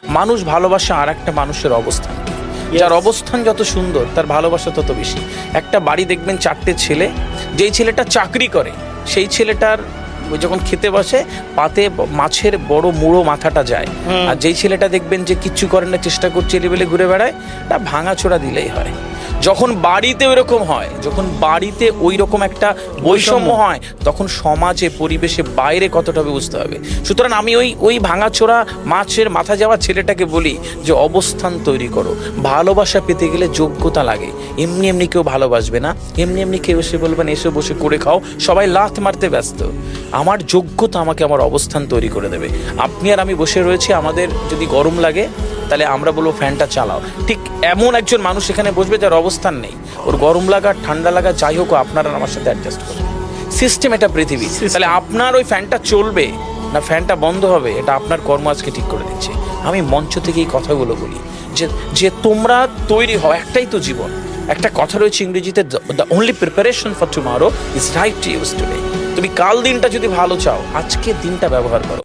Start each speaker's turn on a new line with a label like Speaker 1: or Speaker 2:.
Speaker 1: মানুষ ভালোবাসে আর একটা মানুষের অবস্থান, যার অবস্থান যত সুন্দর তার ভালোবাসা তত বেশি। একটা বাড়ি দেখবেন 4টে ছেলে, যেই ছেলেটা চাকরি করে সেই ছেলেটার যখন খেতে বসে পাতে মাছের বড় মুড়ো মাথাটা যায়, আর যেই ছেলেটা দেখবেন যে কিচ্ছু করেন না, চেষ্টা করছে এলেবেলে ঘুরে বেড়ায়, তা ভাঙাচোরা দিলেই হয়। যখন বাড়িতে ওই রকম হয়, যখন বাড়িতে ওই রকম একটা বৈষম্য হয়, তখন সমাজে পরিবেশে বাইরে কতটা বুঝতে হবে। সুতরাং আমি ওই ভাঙাচোরা মাছের মাথা যাওয়া ছেলেটাকে বলি যে অবস্থান তৈরি করো। ভালোবাসা পেতে গেলে যোগ্যতা লাগে। এমনি এমনি কেউ ভালোবাসবে না, এমনি এমনি কেউ এসে বলবেন এসে বসে করে খাও, সবাই লাথ মারতে ব্যস্ত। আমার যোগ্যতা আমাকে আমার অবস্থান তৈরি করে দেবে। আপনি আর আমি বসে রয়েছি, আমাদের যদি গরম লাগে তাহলে আমরা বলবো ফ্যানটা চালাও, ঠিক এমন একজন মানুষ এখানে বসবে যার অবস্থান নেই, ওর গরম লাগা ঠান্ডা লাগা যাই হোক আপনার আর আমার সাথে অ্যাডজাস্ট করবে। সিস্টেম এটা পৃথিবী। তাহলে আপনার ওই ফ্যানটা চলবে না ফ্যানটা বন্ধ হবে, এটা আপনার কর্ম আজকে ঠিক করে দিচ্ছে। আমি মঞ্চ থেকে এই কথাগুলো বলি যে তোমরা তৈরি হও, একটাই তো জীবন। একটা কথা রয়েছে ইংরেজিতে, the only preparation for tomorrow is right to use today. তুমি কাল দিনটা যদি ভালো চাও, আজকের দিনটা ব্যবহার করো।